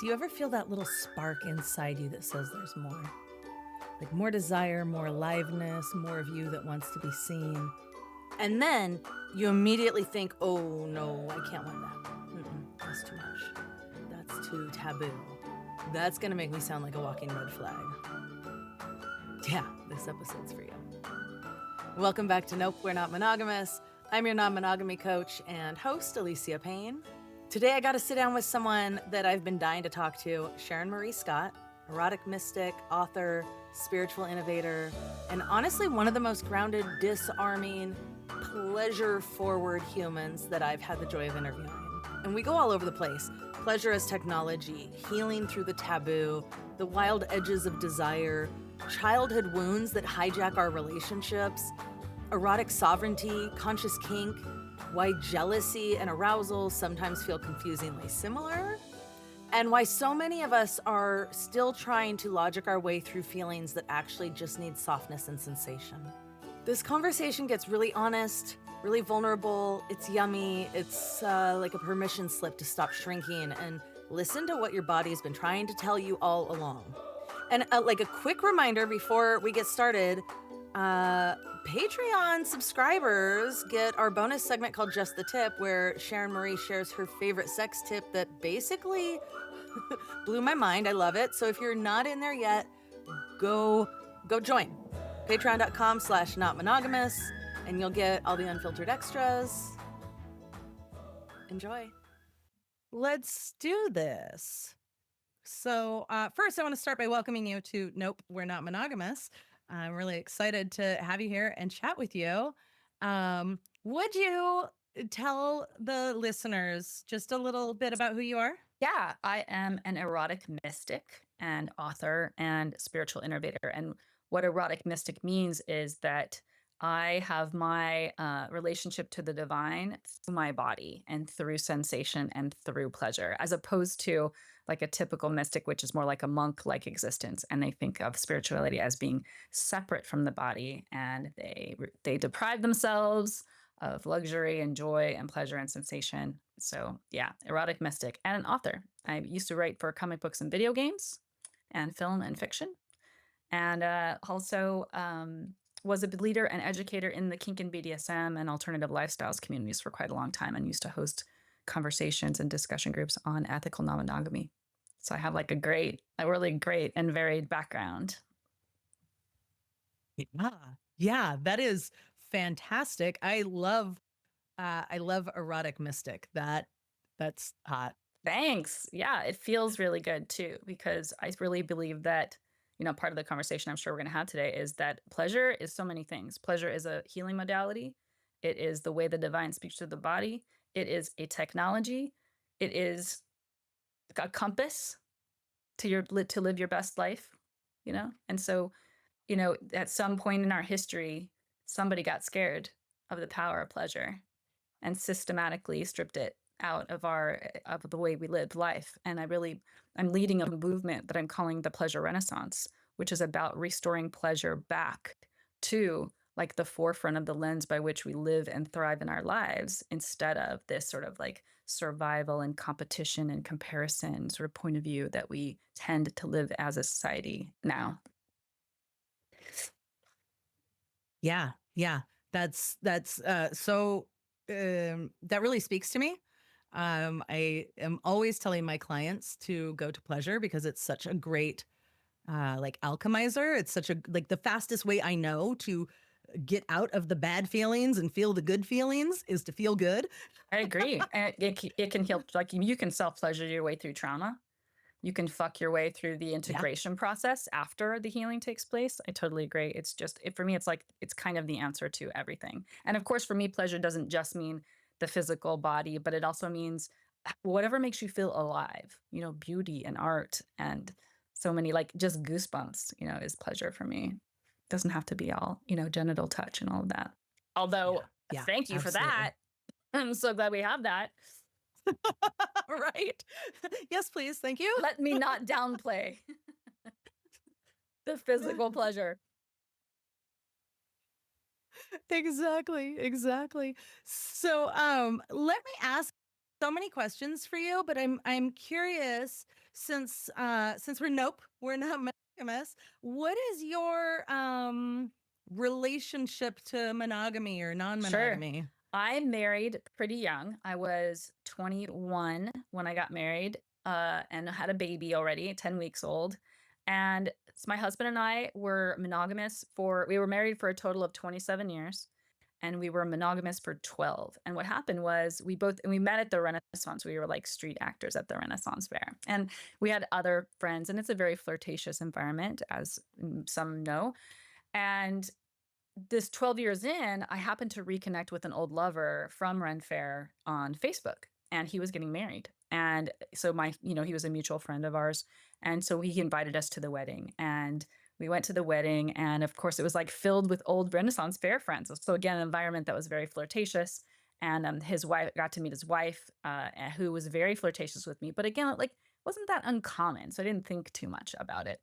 Do you ever feel that little spark inside you that says there's more? Like more desire, more aliveness, more of you that wants to be seen. And then you immediately think, oh no, I can't want that. That's too much. That's too taboo. That's going to make me sound like a walking red flag. Yeah, this episode's for you. Welcome back to Nope, We're Not Monogamous. I'm your non-monogamy coach and host, Alicia Payne. Today I got to sit down with someone that I've been dying to talk to, Sharon Marie Scott, erotic mystic, author, spiritual innovator, and honestly one of the most grounded, disarming, pleasure-forward humans that I've had the joy of interviewing. And we go all over the place. Pleasure as technology, healing through the taboo, the wild edges of desire, childhood wounds that hijack our relationships, erotic sovereignty, conscious kink, why jealousy and arousal sometimes feel confusingly similar, and why so many of us are still trying to logic our way through feelings that actually just need softness and sensation. This conversation gets really honest, really vulnerable, it's yummy, it's like a permission slip to stop shrinking and listen to what your body's been trying to tell you all along. And like a quick reminder before we get started, Patreon subscribers get our bonus segment called Just the Tip, where Sharon Marie shares her favorite sex tip that basically blew my mind. I love it. So if you're not in there yet, go join. Patreon.com/notmonogamous, and you'll get all the unfiltered extras. Enjoy. Let's do this. So first, I want to start by welcoming you to Nope, We're Not Monogamous. I'm really excited to have you here and chat with you. Would you tell the listeners just a little bit about who you are? Yeah, I am an erotic mystic and author and spiritual innovator. And what erotic mystic means is that I have my relationship to the divine through my body and through sensation and through pleasure, as opposed to like a typical mystic, which is more like a monk-like existence. And they think of spirituality as being separate from the body, and they deprive themselves of luxury and joy and pleasure and sensation. So yeah, erotic mystic and an author. I used to write for comic books and video games and film and fiction. And also was a leader and educator in the kink and BDSM and alternative lifestyles communities for quite a long time, and used to host conversations and discussion groups on ethical non-monogamy. So I have like a really great and varied background. Yeah, that is fantastic. I love erotic mystic. That's hot. Thanks. Yeah, it feels really good too, because I really believe that, part of the conversation I'm sure we're going to have today is that pleasure is so many things. Pleasure is a healing modality. It is the way the divine speaks to the body. It is a technology. It is a compass to live your best life, And so, at some point in our history, somebody got scared of the power of pleasure and systematically stripped it out of the way we lived life. And I'm leading a movement that I'm calling the Pleasure Renaissance, which is about restoring pleasure back to like the forefront of the lens by which we live and thrive in our lives, instead of this sort of like survival and competition and comparison sort of point of view that we tend to live as a society now. Yeah. That's so that really speaks to me. I am always telling my clients to go to pleasure because it's such a great like alchemizer. It's such a like the fastest way I know to get out of the bad feelings and feel the good feelings is to feel good. I agree. It can heal. Like you can self-pleasure your way through trauma. You can fuck your way through the integration process after the healing takes place. I totally agree. It's just, for me, it's like, it's kind of the answer to everything. And of course, for me, pleasure doesn't just mean the physical body, but it also means whatever makes you feel alive, beauty and art and so many, like just goosebumps, is pleasure for me. It doesn't have to be all, genital touch and all of that. Although, thank you for that. I'm so glad we have that. Right. Yes, please. Thank you. Let me not downplay the physical pleasure. Exactly. So, let me ask so many questions for you, but I'm curious since we're not monogamous. What is your relationship to monogamy or Sure. non-monogamy? I married pretty young. I was 21 when I got married, and had a baby already, 10 weeks old. And my husband and I were monogamous we were married for a total of 27 years, and we were monogamous for 12. And what happened was we met at the Renaissance. We were like street actors at the Renaissance Fair. And we had other friends, and it's a very flirtatious environment, as some know. And this 12 years in, I happened to reconnect with an old lover from Ren Fair on Facebook, and he was getting married. And so he was a mutual friend of ours. And so he invited us to the wedding, and we went to the wedding. And of course, it was like filled with old Renaissance Fair friends. So again, an environment that was very flirtatious. And his wife got to meet his wife, who was very flirtatious with me. But again, like, wasn't that uncommon. So I didn't think too much about it.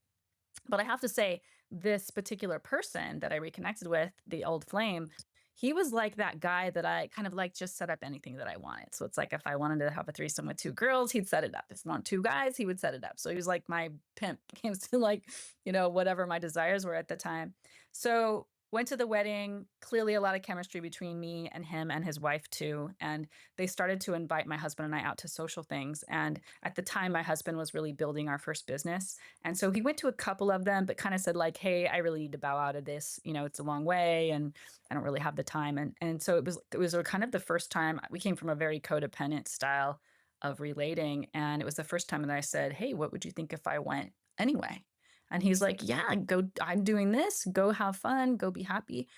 But I have to say, this particular person that I reconnected with, the old flame, he was like that guy that I kind of like just set up anything that I wanted. So it's like if I wanted to have a threesome with two girls, he'd set it up. If not two guys, he would set it up. So he was like my pimp came to like, whatever my desires were at the time. So went to the wedding, clearly a lot of chemistry between me and him and his wife too. And they started to invite my husband and I out to social things. And at the time, my husband was really building our first business. And so he went to a couple of them, but kind of said like, hey, I really need to bow out of this. It's a long way and I don't really have the time. And so it was kind of the first time. We came from a very codependent style of relating. And it was the first time that I said, hey, what would you think if I went anyway? And he's like, yeah, go, I'm doing this, go have fun, go be happy.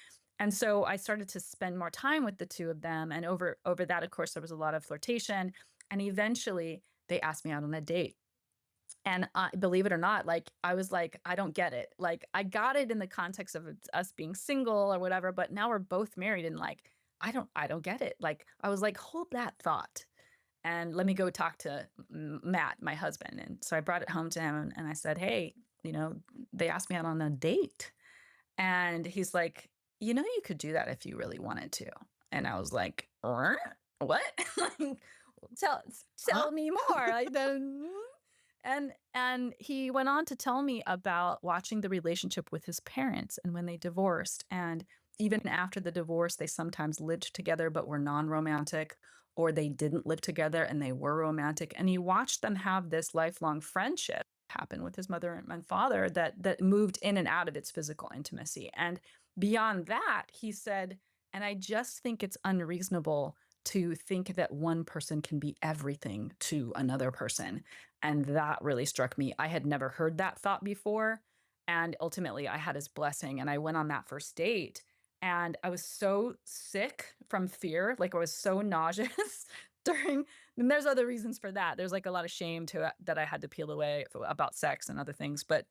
And so I started to spend more time with the two of them. And over that, of course, there was a lot of flirtation. And eventually they asked me out on a date. And believe it or not, like I was like, I don't get it. Like I got it in the context of us being single or whatever, but now we're both married and like, I don't get it. Like I was like, hold that thought and let me go talk to Matt, my husband. And so I brought it home to him and I said, hey, they asked me out on a date. And he's like, you could do that if you really wanted to. And I was like, what? tell Huh? tell me more. I don't. And he went on to tell me about watching the relationship with his parents and when they divorced. And even after the divorce, they sometimes lived together but were non-romantic, or they didn't live together and they were romantic. And he watched them have this lifelong friendship happen with his mother and father that moved in and out of its physical intimacy. And beyond that, he said, and I just think it's unreasonable to think that one person can be everything to another person. And that really struck me. I had never heard that thought before. And ultimately, I had his blessing and I went on that first date. And I was so sick from fear, like I was so nauseous during. And there's other reasons for that. There's like a lot of shame that I had to peel away about sex and other things. But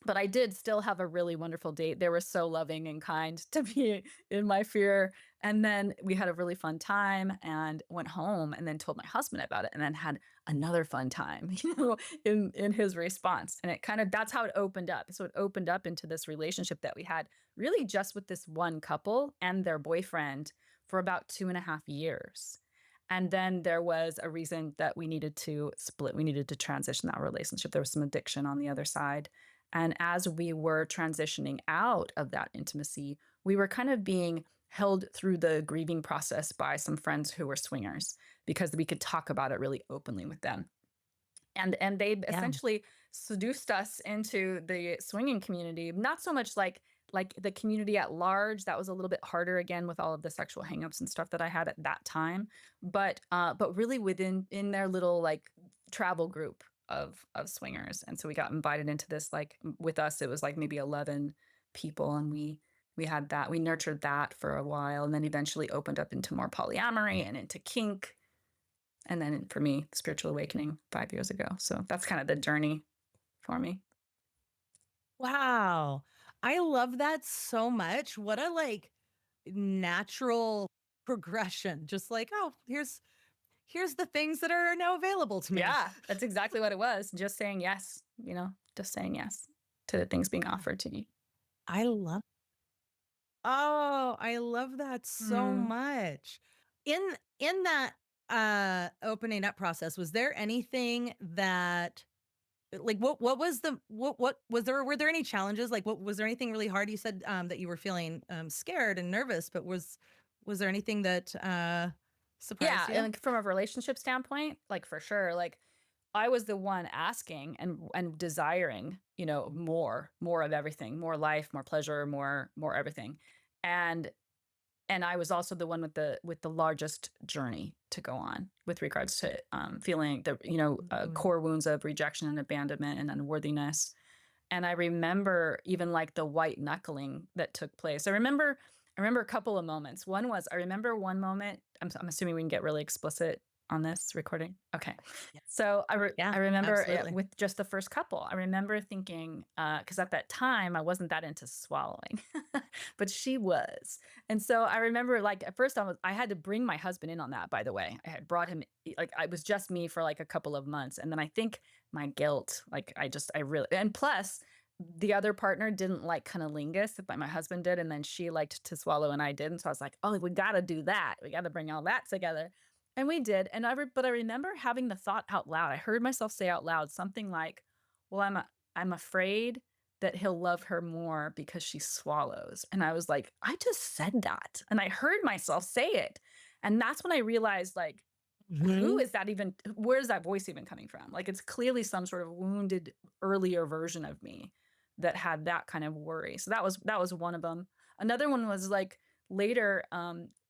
I did still have a really wonderful date. They were so loving and kind to me in my fear. And then we had a really fun time and went home and then told my husband about it and then had another fun time, in his response. And that's how it opened up. So it opened up into this relationship that we had really just with this one couple and their boyfriend for about 2.5 years. And then there was a reason that we needed to split. We needed to transition that relationship. There was some addiction on the other side. And as we were transitioning out of that intimacy, we were kind of being held through the grieving process by some friends who were swingers because we could talk about it really openly with them. And they Yeah. essentially seduced us into the swinging community, not so much like the community at large. That was a little bit harder again with all of the sexual hangups and stuff that I had at that time, but really in their little like travel group of swingers. And so we got invited into this, like with us it was like maybe 11 people, and we had that, we nurtured that for a while, and then eventually opened up into more polyamory and into kink. And then for me, spiritual awakening 5 years ago. So that's kind of the journey for me. Wow. I love that so much. What a like natural progression. Just like, oh, here's the things that are now available to me. Yeah, that's exactly what it was. Just saying yes, just saying yes to the things being Yeah. offered to me. I love Oh, I love that so Mm. much. In that opening up process, was there anything that, like, what was the, what was there, were there any challenges? Like, what was there anything really hard? You said that you were feeling scared and nervous, but was there anything that surprised Yeah, you? and from a relationship standpoint, like for sure, like I was the one asking and desiring, more of everything, more life, more pleasure, more everything. And and I was also the one with the largest journey to go on with regards to feeling the Mm. core wounds of rejection and abandonment and unworthiness. And I remember even like the white knuckling that took place. I remember a couple of moments. One was I remember one moment. I'm assuming we can get really explicit on this recording. Okay. Yeah. So Yeah, I remember absolutely. with just the first couple. I remember thinking because at that time I wasn't that into swallowing, but she was. And so I remember like at first I had to bring my husband in on that. By the way, I had brought him like I was just me for like a couple of months, and then I think my guilt, like I really, and plus the other partner didn't like cunnilingus, but my husband did, and then she liked to swallow and I didn't. So I was like, oh, we got to do that. We got to bring all that together. And we did. And but I remember having the thought out loud. I heard myself say out loud something like, well, I'm afraid that he'll love her more because she swallows. And I was like, I just said that. And I heard myself say it. And that's when I realized like, who Mhm. is that even? Where is that voice even coming from? Like it's clearly some sort of wounded earlier version of me that had that kind of worry. So that was one of them. Another one was like later,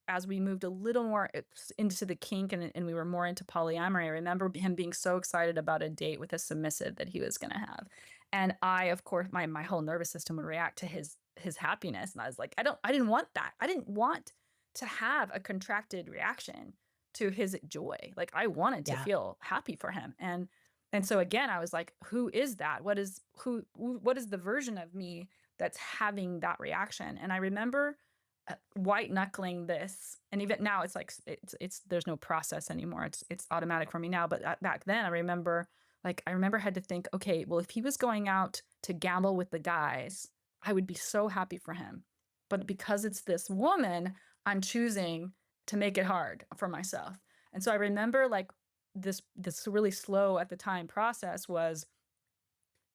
as we moved a little more into the kink and we were more into polyamory. I remember him being so excited about a date with a submissive that he was going to have, and I, of course, my whole nervous system would react to his happiness, and I was like, I didn't want that. I didn't want to have a contracted reaction to his joy. Like I wanted to Yeah. feel happy for him. And so again, I was like, who is that? What is the version of me that's having that reaction? And I remember white knuckling this, and even now it's like it's there's no process anymore. It's automatic for me now, but back then I remember I had to think, okay, well if he was going out to gamble with the guys, I would be so happy for him. But because it's this woman, I'm choosing to make it hard for myself. And so I remember like this really slow at the time process was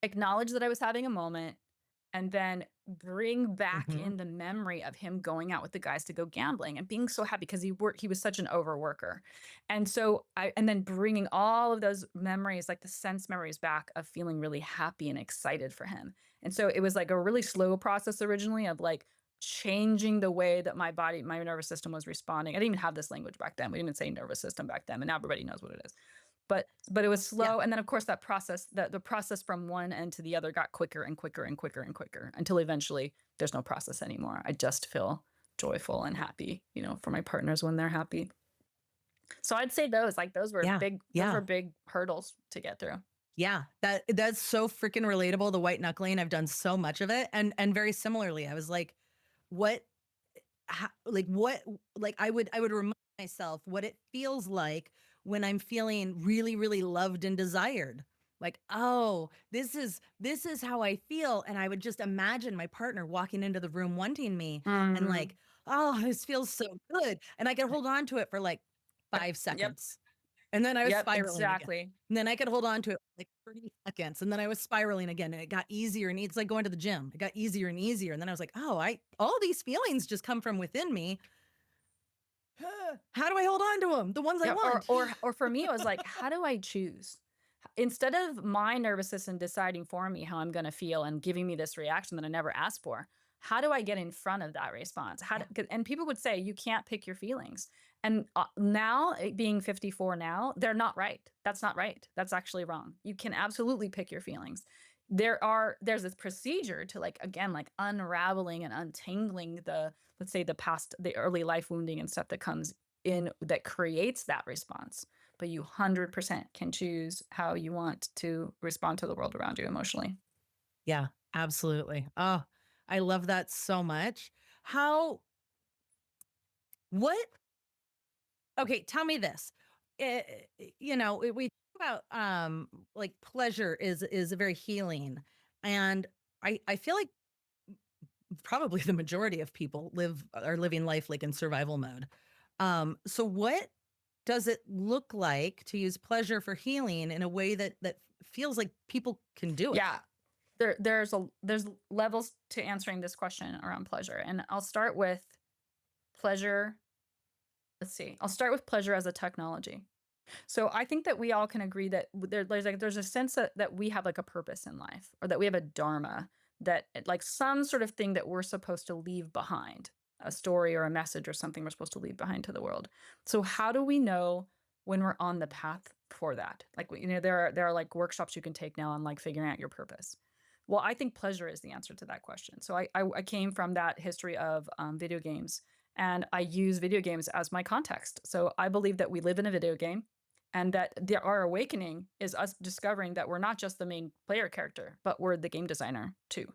acknowledge that I was having a moment and then bring back Hmm. in the memory of him going out with the guys to go gambling and being so happy because he was such an overworker. And so and then bringing all of those memories, like the sense memories back of feeling really happy and excited for him. And so it was like a really slow process originally of like changing the way that my nervous system was responding. I didn't even have this language back then. We didn't even say nervous system back then, and now everybody knows what it is. But it was Yeah. slow, and then of course that process, the process from one end to the other got quicker and quicker and quicker and quicker until eventually there's no process anymore. I just feel joyful and happy, for my partners when they're happy. So I'd say those were Yeah. Yeah. big hurdles to get through. Yeah, that's so freaking relatable. The white knuckling, I've done so much of it, and very similarly, I was like, what, like what, like I would remind myself what it feels like when I'm feeling really, really loved and desired. Like, oh, this is how I feel, and I would just imagine my partner walking into the room wanting me, and Mm. like, oh, this feels so good, and I could hold on to it for like Yep, five yep, seconds. And then I was yep, spiraling again. exactly. And then I could hold on to it for like 30 seconds. And then I was spiraling again. And it got easier. And it's like going to the gym. It got easier and easier. And then I was like, oh, all these feelings just come from within me. How do I hold on to them? The ones I Yeah, or want. or or for me, it was like, how do I choose? Instead of my nervous system deciding for me how I'm going to feel and giving me this reaction that I never asked for, how do I get in front of that response? Yeah. And people would say you can't pick your feelings. And now, being 54 now, they're not right. That's not right. That's actually wrong. You can absolutely pick your feelings. There's this procedure to like again like unraveling and untangling the, let's say, the early life wounding and stuff that comes in that creates that response, but you 100% can choose how you want to respond to the world around you emotionally. Yeah, absolutely. Oh, I love that so much. How, what, okay, tell me this. We talk about like pleasure is a very healing. And I feel like probably the majority of people are living life like in survival mode. So what? does it look like to use pleasure for healing in a way that feels like people can do it? Yeah. There's levels to answering this question around pleasure. And I'll start with pleasure. Let's see. I'll start with pleasure as a technology. So I think that we all can agree that there's a sense that we have like a purpose in life, or that we have a dharma, that like some sort of thing that we're supposed to leave behind, a story or a message or something we're supposed to leave behind to the world. So how do we know when we're on the path for that? Like, there are like workshops you can take now on like figuring out your purpose. Well, I think pleasure is the answer to that question. So I came from that history of video games, and I use video games as my context. So I believe that we live in a video game, and that our awakening is us discovering that we're not just the main player character, but we're the game designer too.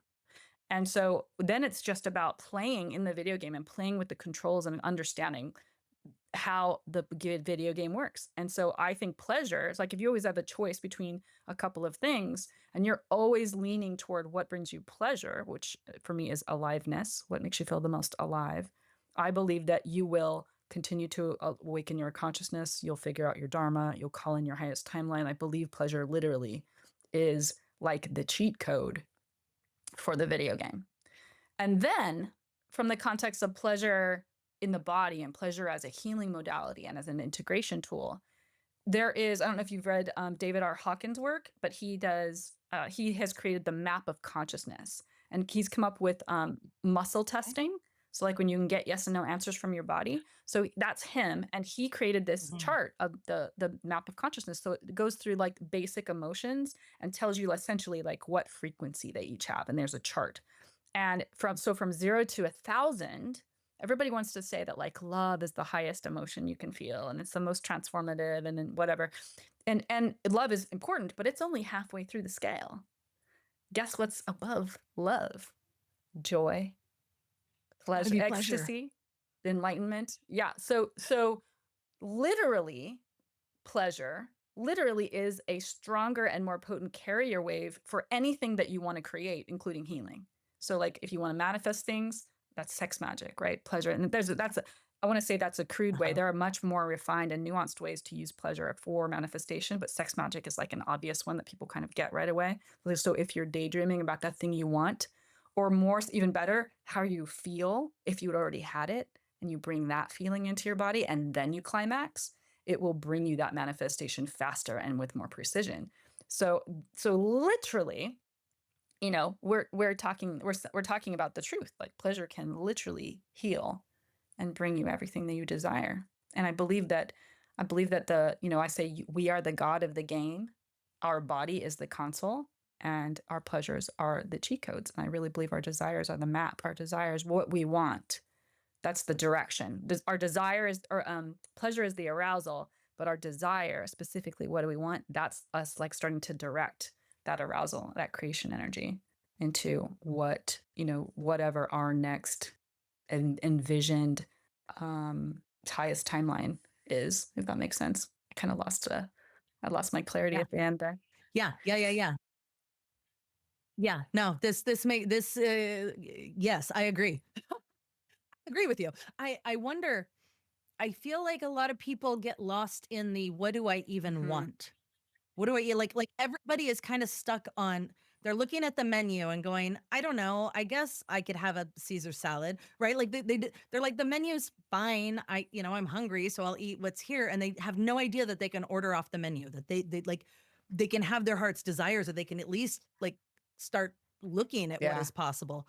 And so then it's just about playing in the video game and playing with the controls and understanding how the good video game works. And so I think pleasure is like, if you always have a choice between a couple of things and you're always leaning toward what brings you pleasure, which for me is aliveness, what makes you feel the most alive, I believe that you will continue to awaken your consciousness. You'll figure out your dharma. You'll call in your highest timeline. I believe pleasure literally is like the cheat code for the video game. And then from the context of pleasure in the body and pleasure as a healing modality and as an integration tool, there is, I don't know if you've read David R. Hawkins' work, but he has created the map of consciousness, and he's come up with muscle testing. So like when you can get yes and no answers from your body. So that's him. And he created this chart of the map of consciousness. So it goes through like basic emotions and tells you essentially like what frequency they each have. And there's a chart. And from 0 to 1,000, everybody wants to say that like love is the highest emotion you can feel, and it's the most transformative, and then whatever. And love is important, but it's only halfway through the scale. Guess what's above love? Joy, pleasure, ecstasy, enlightenment. Yeah. So literally, pleasure literally is a stronger and more potent carrier wave for anything that you want to create, including healing. So like if you want to manifest things, that's sex magic, right? Pleasure. And I want to say that's a crude way. There are much more refined and nuanced ways to use pleasure for manifestation, but sex magic is like an obvious one that people kind of get right away. So if you're daydreaming about that thing you want, or more, even better, how you feel if you'd already had it, and you bring that feeling into your body and then you climax, it will bring you that manifestation faster and with more precision. So literally, we're talking about the truth. Like pleasure can literally heal and bring you everything that you desire. And I believe that I say we are the god of the game. Our body is the console, and our pleasures are the cheat codes. And I really believe our desires are the map. Our desires, what we want. That's the direction. Our desire is, or pleasure is the arousal, but our desire, specifically, what do we want? That's us like starting to direct that arousal, that creation energy into whatever our next envisioned highest timeline is, if that makes sense. I kind of I lost my clarity at the end there. Yeah. No, yes, I agree. Agree with you. I wonder, I feel like a lot of people get lost in the, what do I even want? What do I like everybody is kind of stuck on, they're looking at the menu and going, I don't know, I guess I could have a Caesar salad, right? Like they're like, the menu's fine. I'm hungry, so I'll eat what's here. And they have no idea that they can order off the menu, that they can have their heart's desires, that they can at least like start looking at what is possible.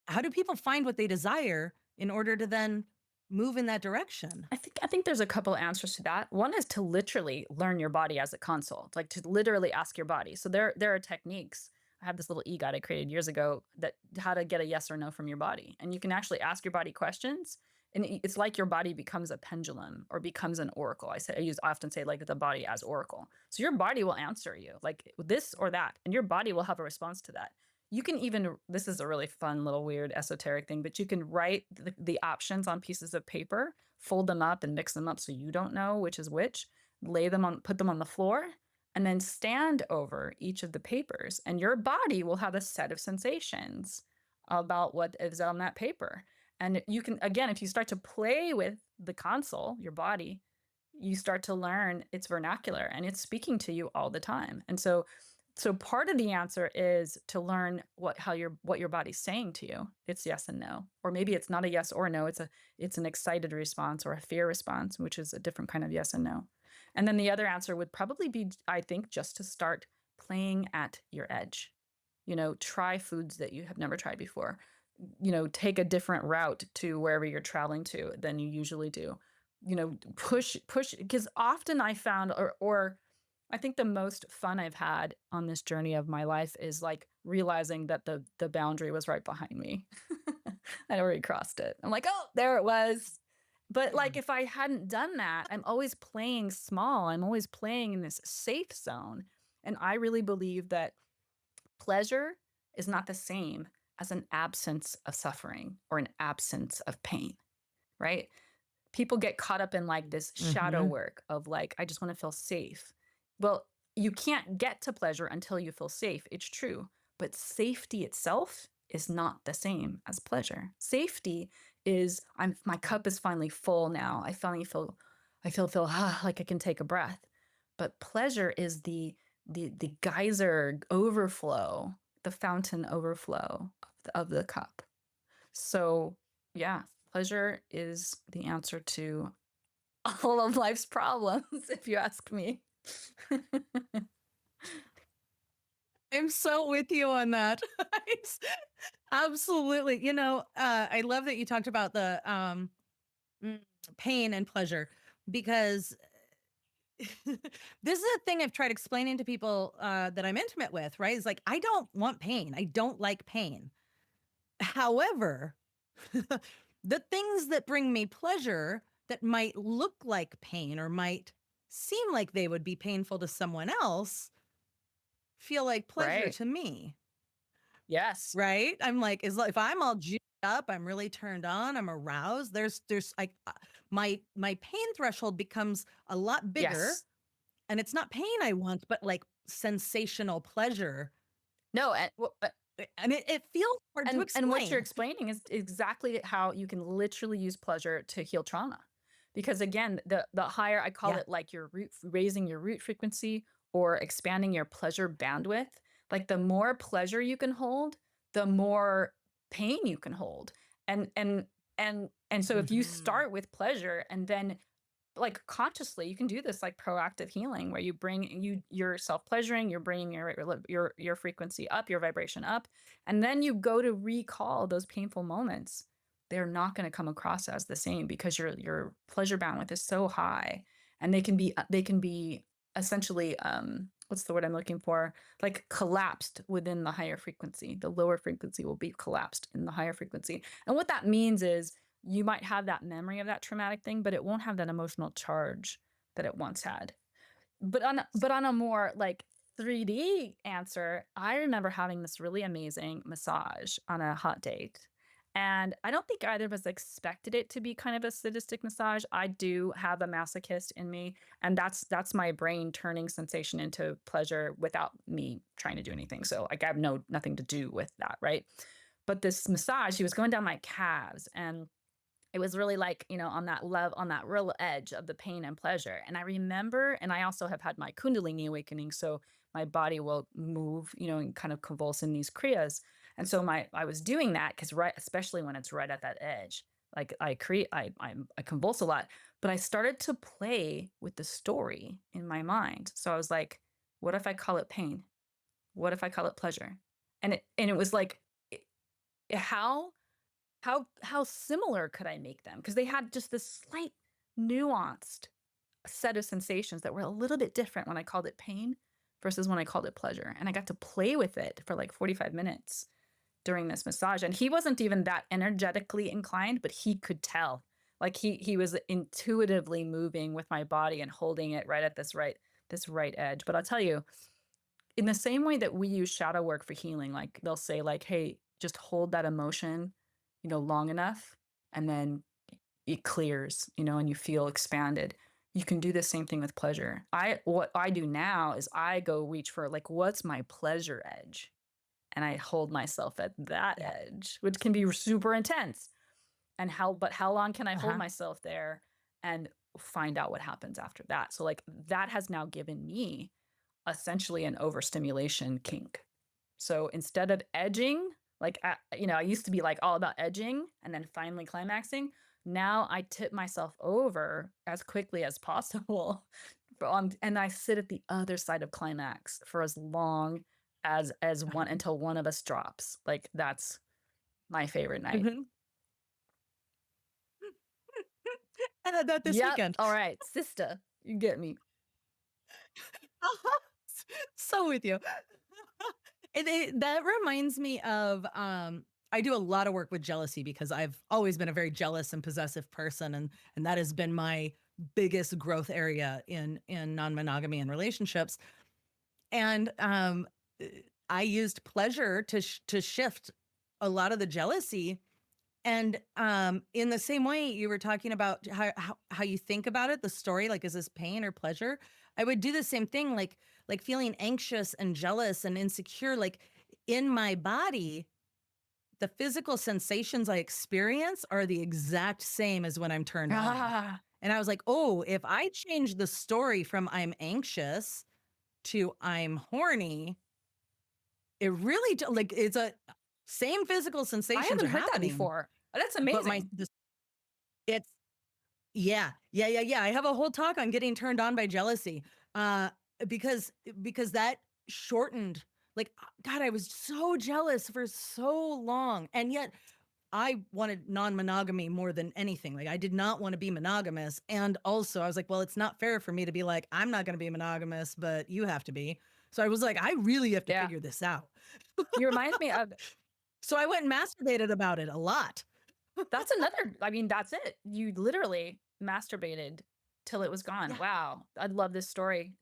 How do people find what they desire in order to then move in that direction? I think there's a couple answers to that. One is to literally learn your body as a console, like to literally ask your body. So there are techniques. I have this little e-guide I created years ago, that how to get a yes or no from your body. And you can actually ask your body questions, and it's like your body becomes a pendulum or becomes an oracle. I often say like the body as oracle. So your body will answer you like this or that, and your body will have a response to that. You can even, this is a really fun little weird esoteric thing, but you can write the options on pieces of paper, fold them up and mix them up so you don't know which is which, put them on the floor, and then stand over each of the papers. And your body will have a set of sensations about what is on that paper. And you can, again, if you start to play with the console, your body, you start to learn its vernacular and it's speaking to you all the time. And so part of the answer is to learn what your body's saying to you. It's yes and no. Or maybe it's not a yes or a no, it's an excited response or a fear response, which is a different kind of yes and no. And then the other answer would probably be, I think, just to start playing at your edge. Try foods that you have never tried before. Take a different route to wherever you're traveling to than you usually do. Push, because often I found, or I think the most fun I've had on this journey of my life is like realizing that the boundary was right behind me. I'd already crossed it. I'm like, oh, there it was. But like if I hadn't done that, I'm always playing small. I'm always playing in this safe zone. And I really believe that pleasure is not the same as an absence of suffering or an absence of pain, right? People get caught up in like this shadow work of like, I just want to feel safe. Well, you can't get to pleasure until you feel safe. It's true. But safety itself is not the same as pleasure. Safety is my cup is finally full now. I finally feel like I can take a breath. But pleasure is the geyser overflow, the fountain overflow of the cup. So yeah, pleasure is the answer to all of life's problems, if you ask me. I'm so with you on that. Absolutely. I love that you talked about the pain and pleasure, because this is a thing I've tried explaining to people that I'm intimate with, right? It's like, I don't want pain. I don't like pain. However, the things that bring me pleasure that might look like pain or might seem like they would be painful to someone else feel like pleasure Right. to me. Yes. Right? I'm like, if I'm all juiced up, I'm really turned on, I'm aroused. There's like my pain threshold becomes a lot bigger, Yes. and it's not pain I want, but like sensational pleasure. No, And it feels hard to and what you're explain. explaining is exactly how you can literally use pleasure to heal trauma. Because again, the higher, I call Yeah. it like raising your root frequency or expanding your pleasure bandwidth. Like the more pleasure you can hold, the more pain you can hold. And so if you start with pleasure and then like consciously you can do this like proactive healing where you're self-pleasuring, you're bringing your frequency up, your vibration up, and then you go to recall those painful moments. They're not going to come across as the same because your pleasure bandwidth is so high, and they can be essentially what's the word I'm looking for, like collapsed within the higher frequency. The lower frequency will be collapsed in the higher frequency, and what that means is you might have that memory of that traumatic thing, but it won't have that emotional charge that it once had. But on a more like 3D answer, I remember having this really amazing massage on a hot date. And I don't think either of us expected it to be kind of a sadistic massage. I do have a masochist in me, and that's my brain turning sensation into pleasure without me trying to do anything. So like I have nothing to do with that, right? But this massage, he was going down my calves, and it was really like, on that real edge of the pain and pleasure. And I remember, and I also have had my Kundalini awakening. So my body will move, and kind of convulse in these kriyas. And so I was doing that because right, especially when it's right at that edge, like I convulse a lot, but I started to play with the story in my mind. So I was like, what if I call it pain? What if I call it pleasure? And it was like, how how similar could I make them? Because they had just this slight nuanced set of sensations that were a little bit different when I called it pain versus when I called it pleasure. And I got to play with it for like 45 minutes during this massage. And he wasn't even that energetically inclined, but he could tell. Like he was intuitively moving with my body and holding it right at this right edge. But I'll tell you, in the same way that we use shadow work for healing, like they'll say like, hey, just hold that emotion, long enough, and then it clears, and you feel expanded. You can do the same thing with pleasure. What I do now is I go reach for like, what's my pleasure edge? And I hold myself at that edge, which can be super intense. But how long can I hold myself there? And find out what happens after that. So like that has now given me essentially an overstimulation kink. So instead of edging, like I used to be like all about edging and then finally climaxing. Now I tip myself over as quickly as possible, and I sit at the other side of climax for as long as one until one of us drops. Like that's my favorite night. Mhm. I had that this Yep. weekend. All right, sister, you get me. So with you. That reminds me of I do a lot of work with jealousy because I've always been a very jealous and possessive person, and that has been my biggest growth area in non-monogamy and relationships. And I used pleasure to shift a lot of the jealousy. And in the same way you were talking about how you think about it, the story, like, is this pain or pleasure? I would do the same thing, like feeling anxious and jealous and insecure, like in my body, the physical sensations I experience are the exact same as when I'm turned on. Ah, And I was like, oh, if I change the story from I'm anxious to I'm horny, it really like it's a same physical I sensations haven't are heard that happening, before. That's but amazing. it's yeah. I have a whole talk on getting turned on by jealousy. Uh because that shortened, like, God, I was so jealous for so long. And yet I wanted non-monogamy more than anything. Like, I did not want to be monogamous. And also I was like, well, it's not fair for me to be like, I'm not going to be monogamous, but you have to be. So I was like, I really have to Yeah. figure this out. You remind me of So I went and masturbated about it a lot. that's another, I mean, that's it. You literally masturbated till it was gone. Yeah. Wow. I love this story.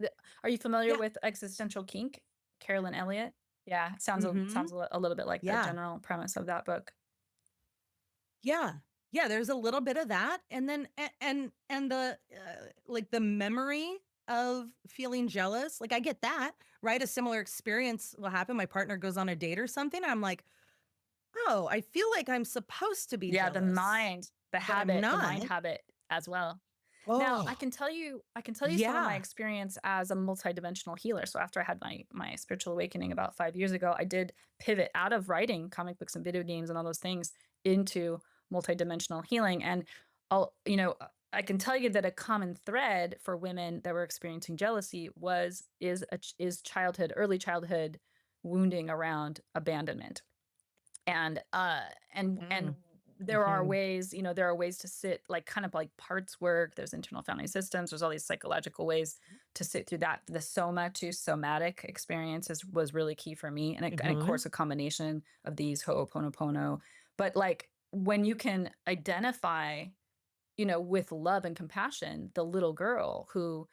Are you familiar Yeah. with Existential Kink, Carolyn Elliott? Yeah, it Mm-hmm. sounds a little bit like the Yeah. general premise of that book. Yeah. Yeah, there's a little bit of that, and then and the like the memory of feeling jealous, like I get that, right? A similar experience will happen. My partner goes on a date or something. I'm like, oh, I feel like I'm supposed to be Yeah, the jealous, mind, the but I'm habit, the not. mind habit as well. Now, Oh, I can tell you some of my yeah. experience as a multidimensional healer. So after I had my spiritual awakening about 5 years ago, I did pivot out of writing comic books and video games and all those things into multidimensional healing. And I can tell you that a common thread for women that were experiencing jealousy is childhood, early childhood wounding around abandonment. And Mm. there are Mhm. ways, there are ways to sit, like kind of like parts work, there's internal family systems, there's all these psychological ways to sit through that. The soma to somatic experiences was really key for me, and of Mhm. course a combination of these ho'oponopono. But like when you can identify, with love and compassion, the little girl who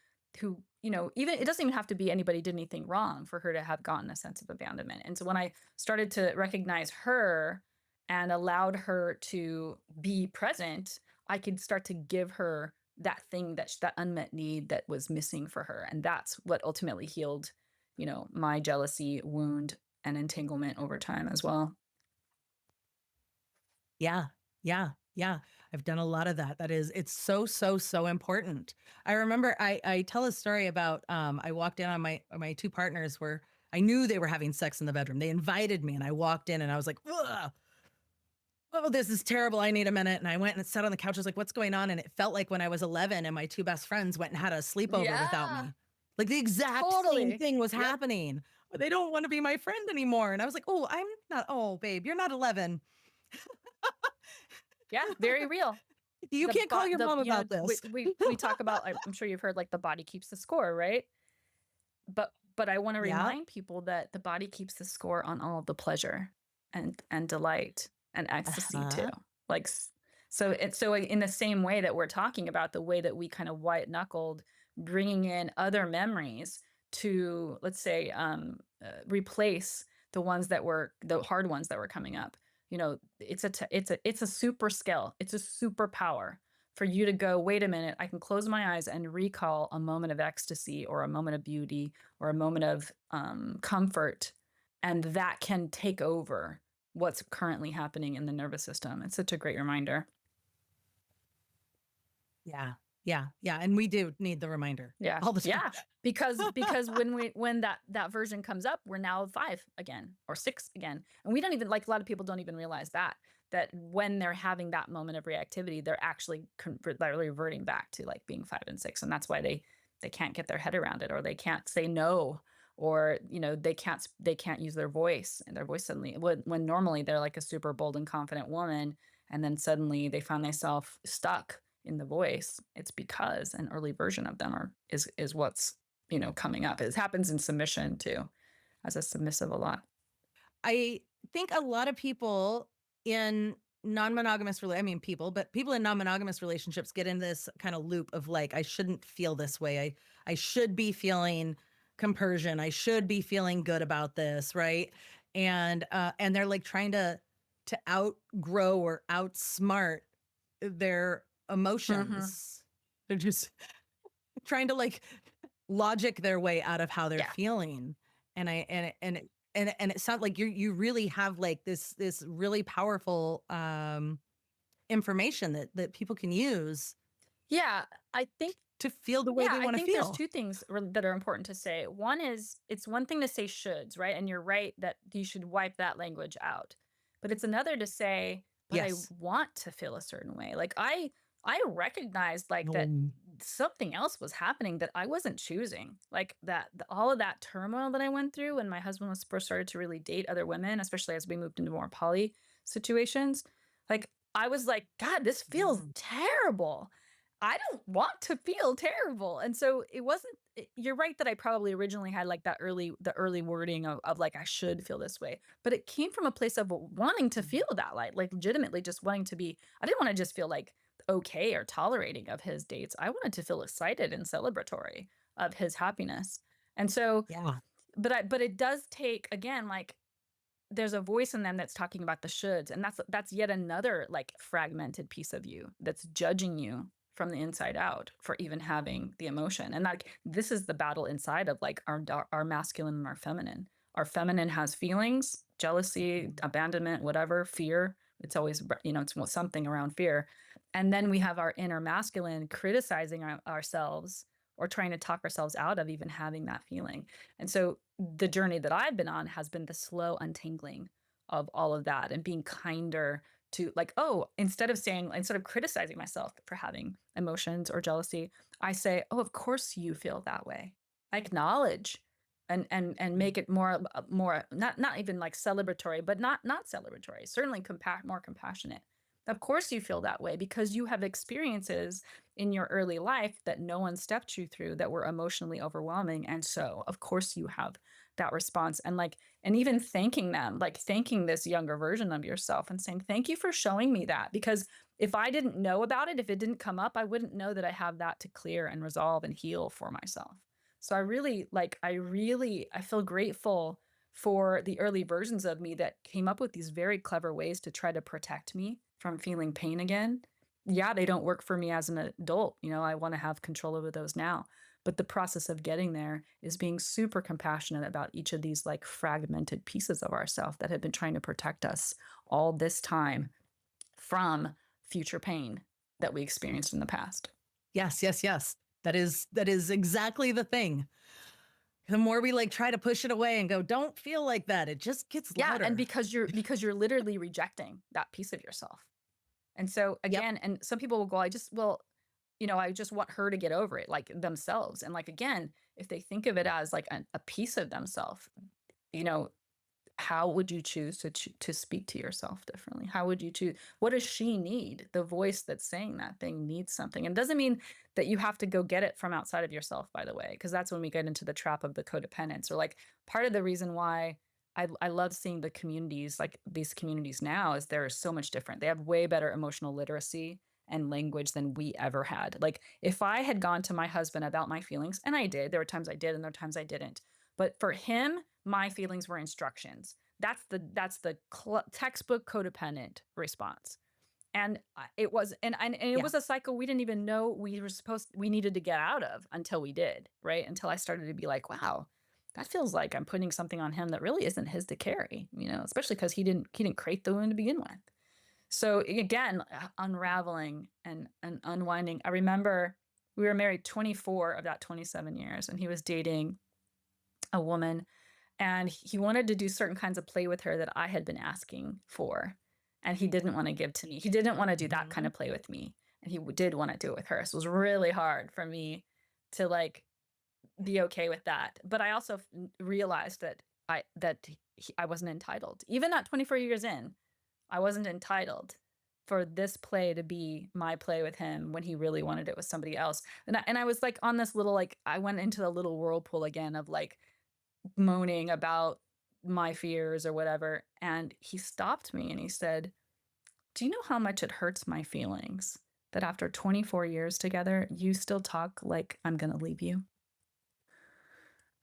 even, it doesn't even have to be anybody did anything wrong for her to have gotten a sense of abandonment. And so when I started to recognize her and allowed her to be present, I could start to give her that thing, that unmet need that was missing for her. And that's what ultimately healed, my jealousy wound and entanglement over time as well. Yeah. Yeah. Yeah. I've done a lot of that. It's so important. I remember I tell a story about I walked in on my two partners where I knew they were having sex in the bedroom. They invited me and I walked in and I was like, ugh, oh, this is terrible. I need a minute. And I went and sat on the couch. I was like, what's going on? And it felt like when I was 11 and my two best friends went and had a sleepover without Yeah, me. Like the exact same totally. thing was Yep. happening. But they don't want to be my friend anymore. And I was like, oh, I'm not, oh, babe, you're not 11. Yeah, very real. You can't call your mom about We, this. we talk about, I'm sure you've heard, like, the body keeps the score, right? But I want to Yeah. remind people that the body keeps the score on all of the pleasure and delight and ecstasy too. Uh-huh. Like so in the same way that we're talking about the way that we kind of white knuckled bringing in other memories to, let's say, replace the hard ones that were coming up. It's a super skill. It's a superpower for you to go, wait a minute, I can close my eyes and recall a moment of ecstasy or a moment of beauty or a moment of comfort, and that can take over what's currently happening in the nervous system. It's such a great reminder. Yeah. Yeah. Yeah. And we do need the reminder Yeah. all the time. Yeah. Because when that version comes up, we're now 5 again or 6 again. And we don't even, like, a lot of people don't even realize that when they're having that moment of reactivity, they're actually they're reverting back to like being 5 and 6. And that's why they can't get their head around it, or they can't say no, or they can't use their voice, and their voice suddenly, when normally they're like a super bold and confident woman, and then suddenly they find themselves stuck in the voice. It's because an early version of them is what's coming up. It happens in submission too, as a submissive a lot. I think a lot of people in non-monogamous people in non-monogamous relationships get in this kind of loop of like, I shouldn't feel this way. I should be feeling compersion. I should be feeling good about this, right? And they're like trying to outgrow or outsmart their Mhm. emotions. They're just trying to like logic their way out of how they're Yeah. feeling. And it sounds like you really have like this really powerful information that people can use Yeah, I think to feel the way yeah, they I want to think there's feel. 2 things that are important to say. One is, it's one thing to say shoulds, right? And you're right that you should wipe that language out. But it's another to say, but I Yes. want to feel a certain way. Like I recognized like that Um, something else was happening that I wasn't choosing. Like that all of that turmoil that I went through when my husband was first started to really date other women, especially as we moved into more poly situations. Like I was like, God, this feels terrible. I don't want to feel terrible. And so it wasn't you're right that I probably originally had like the early wording of like I should feel this way. But it came from a place of wanting to feel that, like legitimately just wanting to be. I didn't want to just feel like okay or tolerating of his dates. I wanted to feel excited and celebratory of his happiness. And so, yeah. but it does take, again, like there's a voice in them that's talking about the shoulds, and that's yet another like fragmented piece of you that's judging you from the inside out for even having the emotion. And like this is the battle inside of like our masculine and our feminine. Our feminine has feelings, jealousy, abandonment, whatever, fear. It's always it's something around fear. And then we have our inner masculine criticizing ourselves, or trying to talk ourselves out of even having that feeling. And so the journey that I've been on has been the slow untangling of all of that, and being kinder to like, oh, instead of criticizing myself for having emotions or jealousy, I say, oh, of course you feel that way. I acknowledge and make it more not even like celebratory, but not celebratory, certainly more compassionate. Of course you feel that way because you have experiences in your early life that no one stepped you through that were emotionally overwhelming. And so, of course, you have that response. And like, and even thanking them, like thanking this younger version of yourself and saying, thank you for showing me that. Because if I didn't know about it, if it didn't come up, I wouldn't know that I have that to clear and resolve and heal for myself. So I feel grateful for the early versions of me that came up with these very clever ways to try to protect me from feeling pain again. Yeah, they don't work for me as an adult. I want to have control over those now. But the process of getting there is being super compassionate about each of these like fragmented pieces of ourself that have been trying to protect us all this time from future pain that we experienced in the past. Yes, yes, yes. That is exactly the thing. The more we like try to push it away and go, don't feel like that, it just gets Yeah, and louder. because you're literally rejecting that piece of yourself. And so Yep. again, and some people will go, I just want her to get over it, like themselves. And like, again, if they think of it as like a piece of themselves, you know, how would you choose to speak to yourself differently? How would you choose? What does she need? The voice that's saying that thing needs something. And it doesn't mean that you have to go get it from outside of yourself, by the way, because that's when we get into the trap of the codependence. Or like part of the reason why I love seeing the communities, like these communities now, is they're so much different. They have way better emotional literacy and language than we ever had. Like if I had gone to my husband about my feelings, and I did, there were times I did and there were times I didn't. But for him, my feelings were instructions. That's the textbook codependent response. And it was and it Yeah. was a cycle we didn't even know we needed to get out of until we did, right? Until I started to be like, wow, that feels like I'm putting something on him that really isn't his to carry, especially because he didn't create the wound to begin with. So again, unraveling and unwinding. I remember We were married 24 of that 27 years, and he was dating a woman, and he wanted to do certain kinds of play with her that I had been asking for, and he didn't want to give to me. He didn't want to do that kind Mhm. of play with me, and he did want to do it with her. So it was really hard for me to like be okay with that. But I also realized that I wasn't entitled. Even at 24 years in, I wasn't entitled for this play to be my play with him when he really wanted it with somebody else. And I was like on this little like I went into the little whirlpool again of like moaning about my fears or whatever. And he stopped me and he said, "Do you know how much it hurts my feelings that after 24 years together, you still talk like I'm going to leave you?"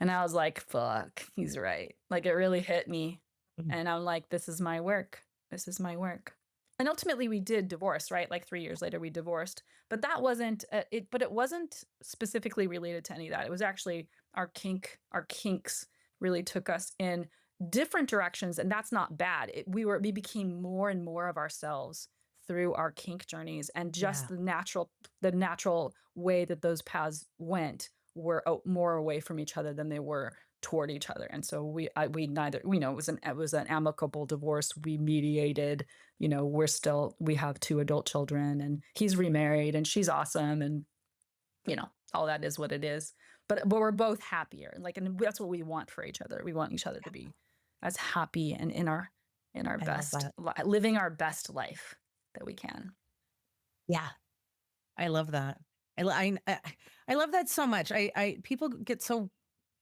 And I was like, fuck, he's right. Like it really hit me. Mm. And I'm like, this is my work. This is my work. And ultimately we did divorce, right? Like 3 years later we divorced. But that wasn't but it wasn't specifically related to any of that. It was actually our kinks really took us in different directions, and that's not bad. We became more and more of ourselves through our kink journeys, and just Yeah. the natural way that those paths went were more away from each other than they were toward each other. And so we neither, it was an amicable divorce. We mediated, we have 2 adult children, and he's remarried and she's awesome. And, all that is what it is. But we're both happier. And that's what we want for each other. We want each other to be as happy and in our I love best, that. living our best life that we can. Yeah. I love that. I love that so much. People get so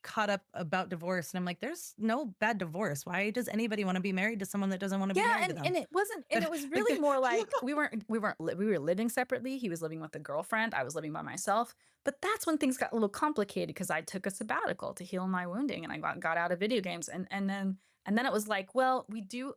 caught up about divorce, and I'm like, there's no bad divorce. Why does anybody want to be married to someone that doesn't want to be Yeah, married to and them? and it wasn't, and But it was like really more like we were living separately. He was living with a girlfriend. I was living by myself. But that's when things got a little complicated because I took a sabbatical to heal my wounding, and I got out of video games, and then it was like, well, we do,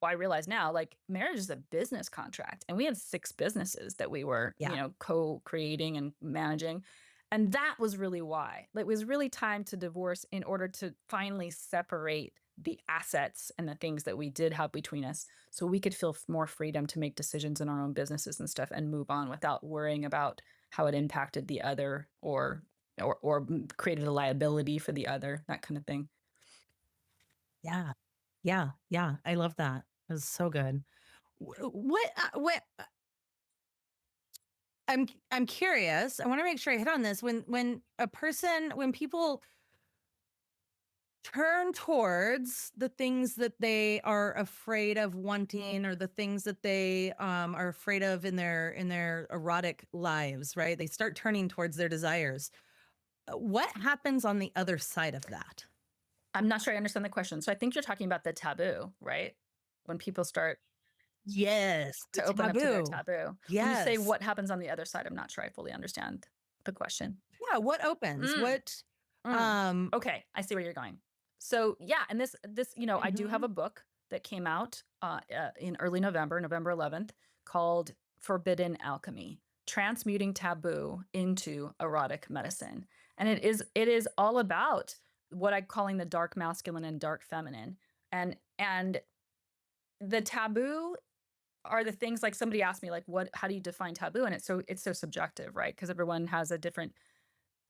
I realize now, like marriage is a business contract, and we had 6 businesses that we were, yeah, co-creating and managing. And that was really why. Like, it was really time to divorce in order to finally separate the assets and the things that we did have between us so we could feel more freedom to make decisions in our own businesses and stuff and move on without worrying about how it impacted the other or created a liability for the other, that kind of thing. yeah, yeah. I love that. It was so good. What I'm curious. I want to make sure I hit on this. When people turn towards the things that they are afraid of wanting, or the things that they are afraid of in their erotic lives, right? They start turning towards their desires. What happens on the other side of that? I'm not sure I understand the question. So I think you're talking about the taboo, right? When people start Yes, the to open up to their taboo. taboo. When you say Yes. what happens on the other side, I'm not sure I fully understand the question. Yeah, what opens? Mm, What mm. um Okay, I see where you're going. So yeah, and this, I do have mhm. a book that came out in early November, November 11th, called Forbidden Alchemy: Transmuting Taboo into Erotic Medicine. And it is all about what I'm calling the dark masculine and dark feminine. And the taboo are the things, like somebody asked me like, what how do you define taboo? And it's so subjective, right? Because everyone has a different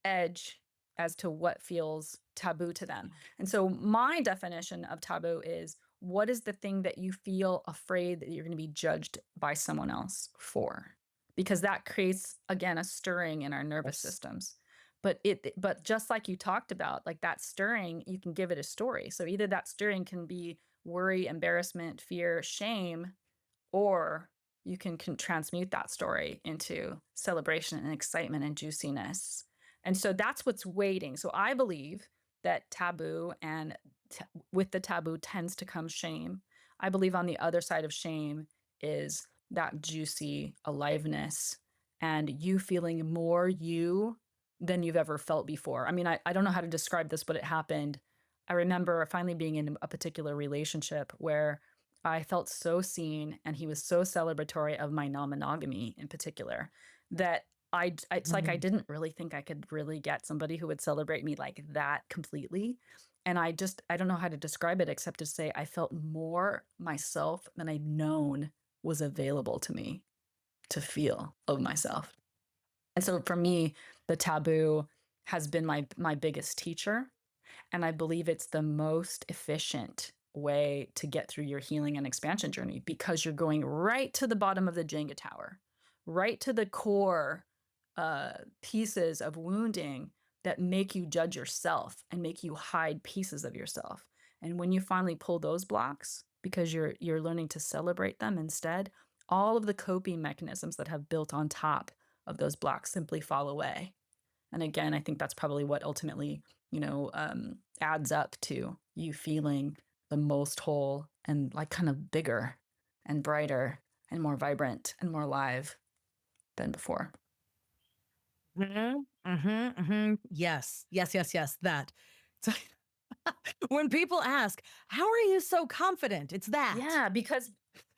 edge as to what feels taboo to them. And so my definition of taboo is, what is the thing that you feel afraid that you're going to be judged by someone else for? Because that creates, again, a stirring in our nervous Yes. systems. But just like you talked about, like that stirring, you can give it a story. So either that stirring can be worry, embarrassment, fear, shame, or you can transmute that story into celebration and excitement and juiciness. And so that's what's waiting. So I believe that taboo, and with the taboo tends to come shame. I believe on the other side of shame is that juicy aliveness and you feeling more you than you've ever felt before. I mean, I don't know how to describe this, but it happened. I remember finally being in a particular relationship where I felt so seen, and he was so celebratory of my non-monogamy in particular, that it's like I Mhm. didn't really think I could really get somebody who would celebrate me like that completely. And I don't know how to describe it except to say I felt more myself than I'd known was available to me to feel of myself. And so for me, the taboo has been my biggest teacher. And I believe it's the most efficient way to get through your healing and expansion journey, because you're going right to the bottom of the Jenga tower, right to the core pieces of wounding that make you judge yourself and make you hide pieces of yourself. And when you finally pull those blocks, because you're learning to celebrate them instead, all of the coping mechanisms that have built on top of those blocks simply fall away. And again, I think that's probably what ultimately, adds up to you feeling the most whole and like kind of bigger and brighter and more vibrant and more alive than before. Yes, yes, yes, yes. That. So when people ask, "How are you so confident?" It's that. Yeah, because